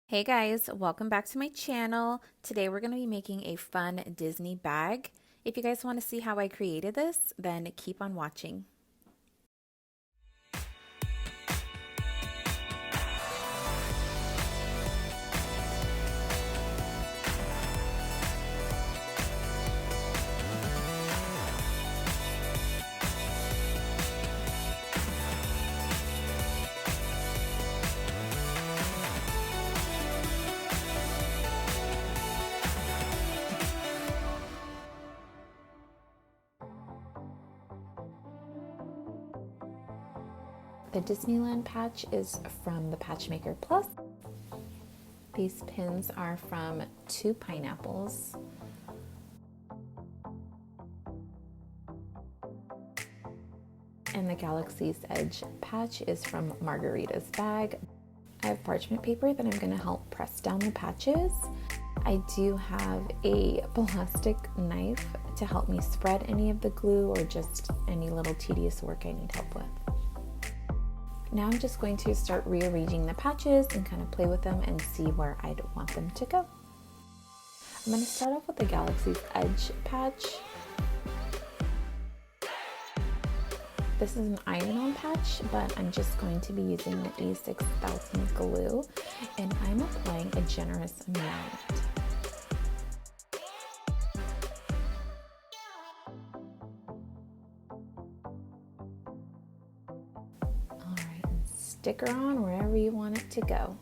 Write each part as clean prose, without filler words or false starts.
Hey guys, welcome back to my channel. Today we're going to be making a fun Disney bag. If you guys want to see how I created this, then keep on watching. The Disneyland patch is from the Patchmaker Plus. These pins are from 2 pineapples. And the Galaxy's Edge patch is from Margaritas Bag. I have parchment paper that I'm going to help press down the patches. I do have a plastic knife to help me spread any of the glue or just any little tedious work I need help with. Now I'm just going to start rearranging the patches and kind of play with them and see where I'd want them to go. I'm going to start off with the Galaxy's Edge patch. This is an iron-on patch, but I'm just going to be using the E6000 glue, and I'm applying a generous amount. Alright, and stick her on wherever you want it to go.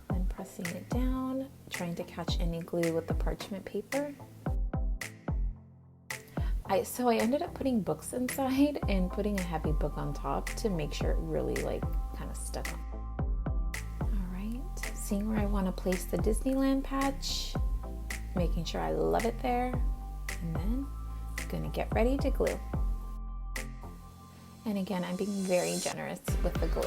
Then pressing it down, trying to catch any glue with the parchment paper. So I ended up putting books inside and putting a heavy book on top to make sure it really kind of stuck on. Alright, seeing where I want to place the Disneyland patch, making sure I love it there, and then I'm going to get ready to glue. And again, I'm being very generous with the glue.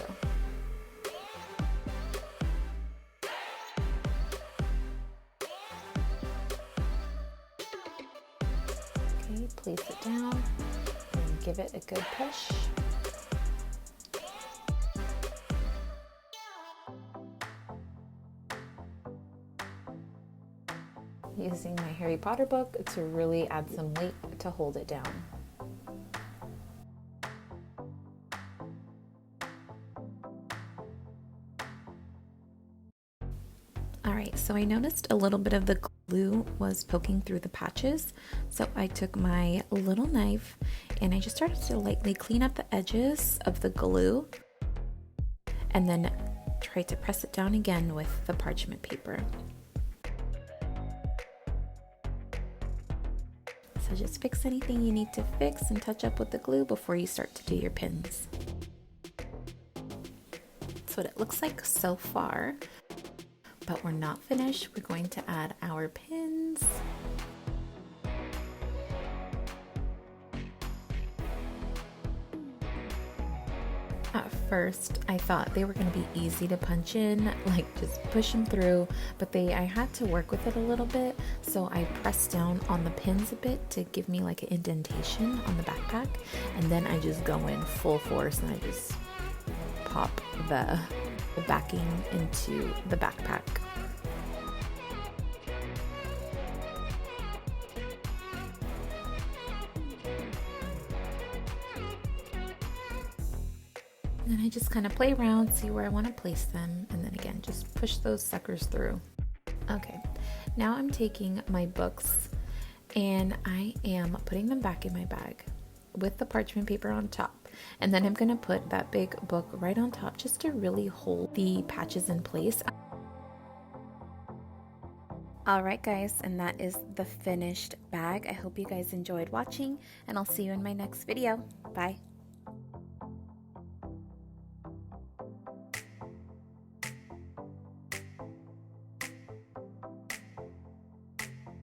Place it down and give it a good push. Using my Harry Potter book to really add some weight to hold it down. Alright, so I noticed a little bit of the glue was poking through the patches, so I took my little knife and I just started to lightly clean up the edges of the glue and then try to press it down again with the parchment paper. So just fix anything you need to fix and touch up with the glue before you start to do your pins. That's what it looks like so far. But we're not finished. We're going to add our pins. At first, I thought they were going to be easy to punch in, just push them through, but I had to work with it a little bit, so I pressed down on the pins a bit to give me an indentation on the backpack, and then I just go in full force and I just pop the backing into the backpack. And then I just kind of play around, see where I want to place them, and then again, just push those suckers through. Okay, now I'm taking my books and I am putting them back in my bag with the parchment paper on top. And then I'm going to put that big book right on top just to really hold the patches in place. Alright guys, and that is the finished bag. I hope you guys enjoyed watching, and I'll see you in my next video. Bye!